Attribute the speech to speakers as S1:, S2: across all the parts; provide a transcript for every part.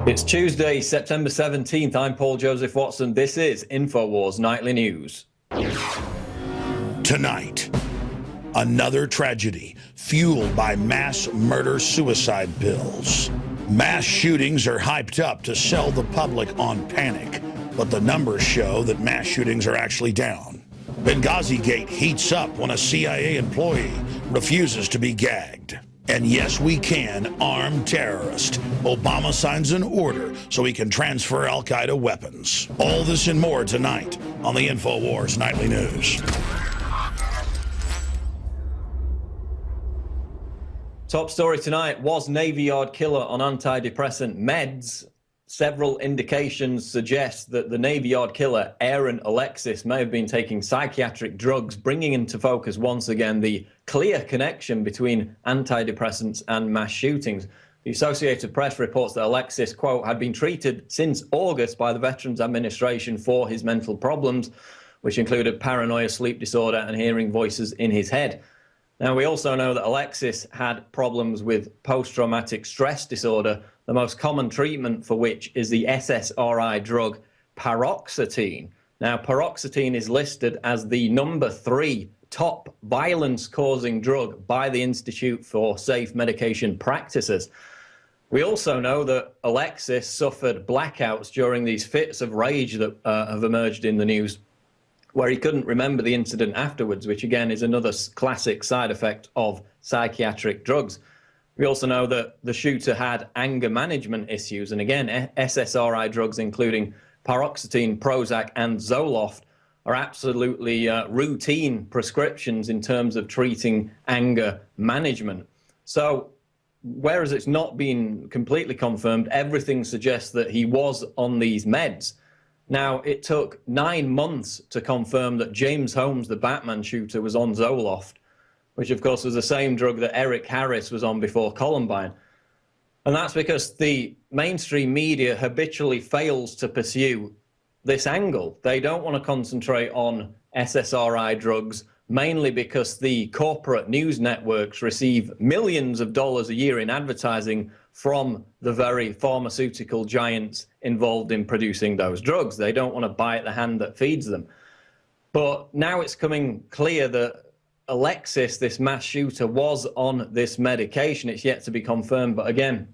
S1: It's Tuesday, September 17th. I'm Paul Joseph Watson. This is InfoWars Nightly News.
S2: Tonight, another tragedy fueled by mass murder-suicide pills. Mass shootings are hyped up to sell the public on panic, but the numbers show that mass shootings are actually down. Benghazi Gate heats up when a CIA employee refuses to be gagged. And yes, we can arm terrorists. Obama signs an order so he can transfer al-Qaeda weapons. All this and more tonight on the InfoWars Nightly News.
S1: Top story tonight: was Navy Yard killer on antidepressant meds? Several indications suggest that the Navy Yard killer, Aaron Alexis, may have been taking psychiatric drugs, bringing into focus once again the clear connection between antidepressants and mass shootings. The Associated Press reports that Alexis, quote, had been treated since August by the Veterans Administration for his mental problems, which included paranoia, sleep disorder, and hearing voices in his head. Now, we also know that Alexis had problems with post-traumatic stress disorder, the most common treatment for which is the SSRI drug paroxetine. Now, paroxetine is listed as the #3 top violence-causing drug by the Institute for Safe Medication Practices. We also know that Alexis suffered blackouts during these fits of rage that have emerged in the news, where he couldn't remember the incident afterwards, which again is another classic side effect of psychiatric drugs. We also know that the shooter had anger management issues, and again, SSRI drugs, including paroxetine, Prozac, and Zoloft, are absolutely routine prescriptions in terms of treating anger management. So, whereas it's not been completely confirmed, everything suggests that he was on these meds. Now, it took 9 months to confirm that James Holmes, the Batman shooter, was on Zoloft, which of course was the same drug that Eric Harris was on before Columbine. And that's because the mainstream media habitually fails to pursue this angle. They don't want to concentrate on SSRI drugs, mainly because the corporate news networks receive millions of dollars a year in advertising from the very pharmaceutical giants involved in producing those drugs. They don't want to bite the hand that feeds them. But now it's coming clear that Alexis, this mass shooter, was on this medication. It's yet to be confirmed, but again,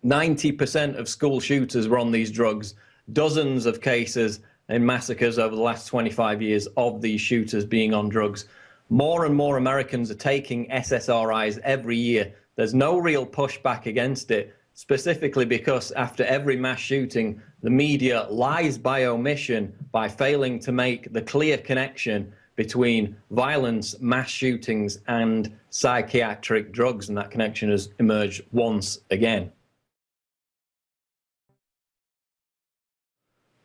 S1: 90% of school shooters were on these drugs. Dozens of cases in massacres over the last 25 years of these shooters being on drugs. More and more Americans are taking SSRIs every year. There's no real pushback against it, specifically because after every mass shooting, the media lies by omission by failing to make the clear connection between violence, mass shootings, and psychiatric drugs, and that connection has emerged once again.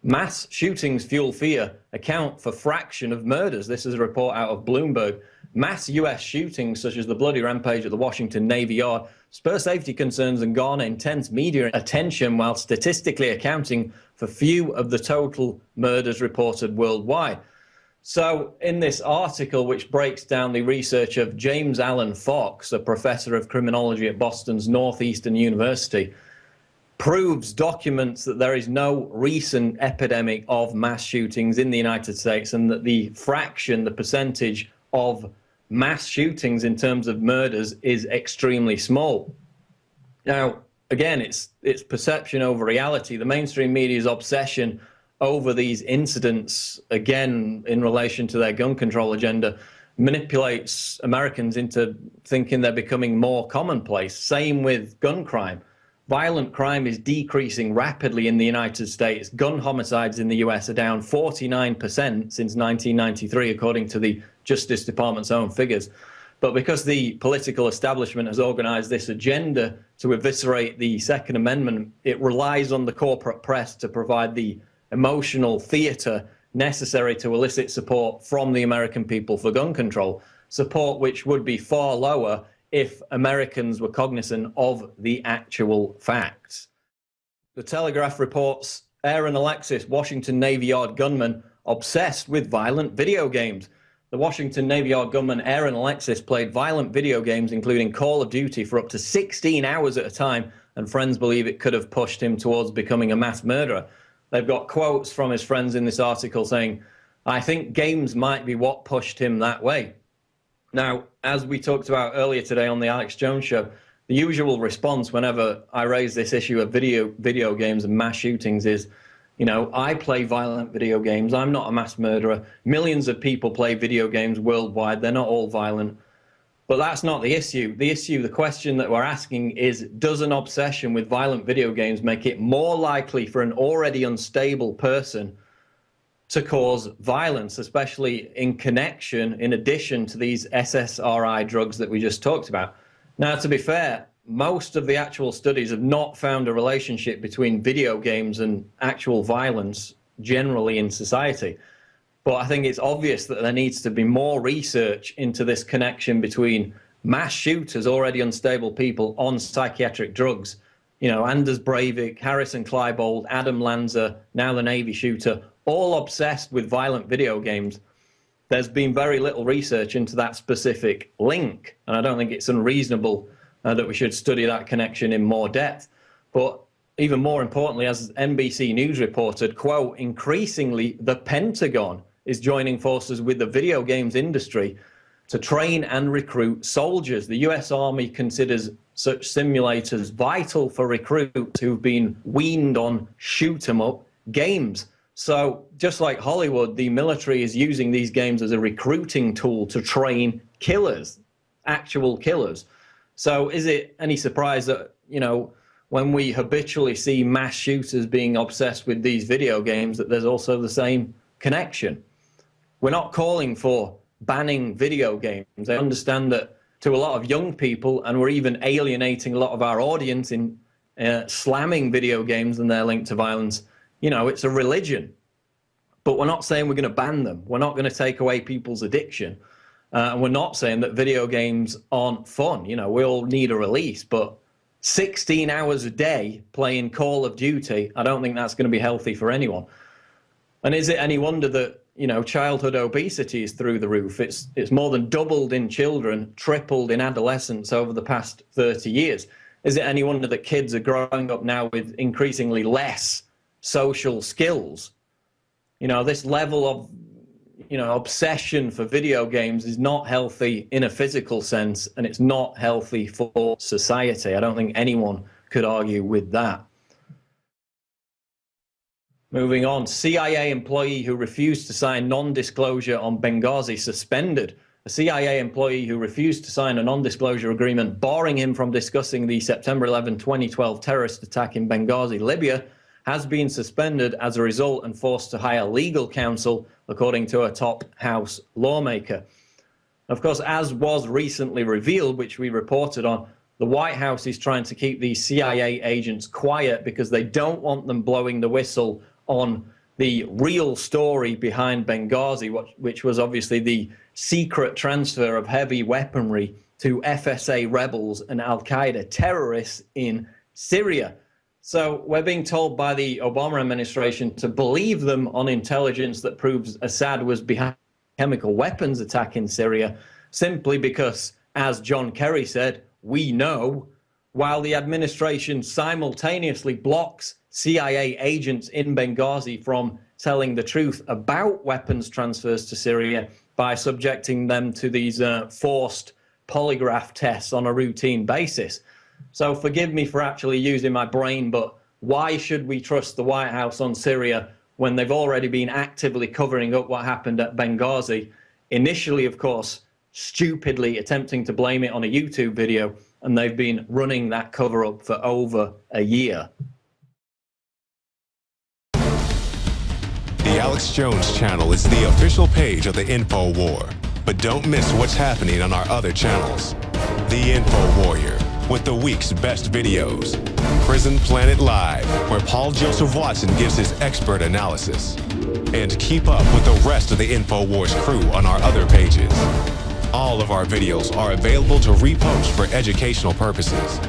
S1: Mass shootings fuel fear, account for fraction of murders. This is a report out of Bloomberg. Mass U.S. shootings, such as the bloody rampage at the Washington Navy Yard, spur safety concerns and garner intense media attention, while statistically accounting for few of the total murders reported worldwide. So in this article, which breaks down the research of James Allen Fox, a professor of criminology at Boston's Northeastern University, documents that there is no recent epidemic of mass shootings in the United States, and that the fraction, the percentage of mass shootings in terms of murders is extremely small. Now, again, it's perception over reality. The mainstream media's obsession over these incidents, again, in relation to their gun control agenda, manipulates Americans into thinking they're becoming more commonplace. Same with gun crime. Violent crime is decreasing rapidly in the United States. Gun homicides in the US are down 49% since 1993, according to the Justice Department's own figures. But because the political establishment has organized this agenda to eviscerate the Second Amendment, it relies on the corporate press to provide the emotional theater necessary to elicit support from the American people for gun control, support which would be far lower if Americans were cognizant of the actual facts. The Telegraph reports Aaron Alexis, Washington Navy Yard gunman, obsessed with violent video games. The Washington Navy Yard gunman Aaron Alexis played violent video games, including Call of Duty, for up to 16 hours at a time and friends believe it could have pushed him towards becoming a mass murderer. They've got quotes from his friends in this article saying, "I think games might be what pushed him that way." Now, as we talked about earlier today on the Alex Jones Show, the usual response whenever I raise this issue of video games and mass shootings is, I play violent video games. I'm not a mass murderer. Millions of people play video games worldwide. They're not all violent. But that's not the issue. The question that we're asking is, does an obsession with violent video games make it more likely for an already unstable person to cause violence, especially in addition to these SSRI drugs that we just talked about? Now, to be fair, most of the actual studies have not found a relationship between video games and actual violence generally in society. But I think it's obvious that there needs to be more research into this connection between mass shooters, already unstable people on psychiatric drugs. Anders Breivik, Harrison Kleinbold, Adam Lanza, now the Navy shooter, all obsessed with violent video games. There's been very little research into that specific link, and I don't think it's unreasonable that we should study that connection in more depth. But even more importantly, as NBC News reported, quote, "Increasingly, the Pentagon is joining forces with the video games industry to train and recruit soldiers. The US Army considers such simulators vital for recruits who've been weaned on shoot-'em-up games." So just like Hollywood, the military is using these games as a recruiting tool to train killers, actual killers. So is it any surprise that, when we habitually see mass shooters being obsessed with these video games, that there's also the same connection? We're not calling for banning video games. I understand that to a lot of young people, and we're even alienating a lot of our audience in slamming video games and their link to violence. It's a religion. But we're not saying we're going to ban them. We're not going to take away people's addiction. And we're not saying that video games aren't fun. We all need a release. But 16 hours a day playing Call of Duty, I don't think that's going to be healthy for anyone. And is it any wonder that childhood obesity is through the roof? It's more than doubled in children, tripled in adolescents over the past 30 years. Is it any wonder that kids are growing up now with increasingly less social skills? This level of, obsession for video games is not healthy in a physical sense, and it's not healthy for society. I don't think anyone could argue with that. Moving on, CIA employee who refused to sign non-disclosure on Benghazi suspended. A CIA employee who refused to sign a non-disclosure agreement barring him from discussing the September 11, 2012 terrorist attack in Benghazi, Libya, has been suspended as a result and forced to hire legal counsel, according to a top House lawmaker. Of course, as was recently revealed, which we reported on, the White House is trying to keep these CIA agents quiet because they don't want them blowing the whistle on the real story behind Benghazi, which was obviously the secret transfer of heavy weaponry to FSA rebels and al-Qaeda terrorists in Syria. So we're being told by the Obama administration to believe them on intelligence that proves Assad was behind a chemical weapons attack in Syria, simply because, as John Kerry said, we know, while the administration simultaneously blocks CIA agents in Benghazi from telling the truth about weapons transfers to Syria by subjecting them to these forced polygraph tests on a routine basis. So forgive me for actually using my brain, but why should we trust the White House on Syria when they've already been actively covering up what happened at Benghazi? Initially, of course, stupidly attempting to blame it on a YouTube video, and they've been running that cover-up for over a year.
S3: The Alex Jones channel is the official page of the InfoWar, but don't miss what's happening on our other channels. The Info Warrior, with the week's best videos. Prison Planet Live, where Paul Joseph Watson gives his expert analysis. And keep up with the rest of the InfoWars crew on our other pages. All of our videos are available to repost for educational purposes.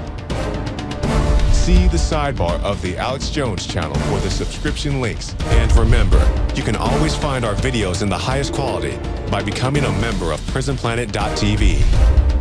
S3: See the sidebar of the Alex Jones channel for the subscription links. And remember, you can always find our videos in the highest quality by becoming a member of PrisonPlanet.tv.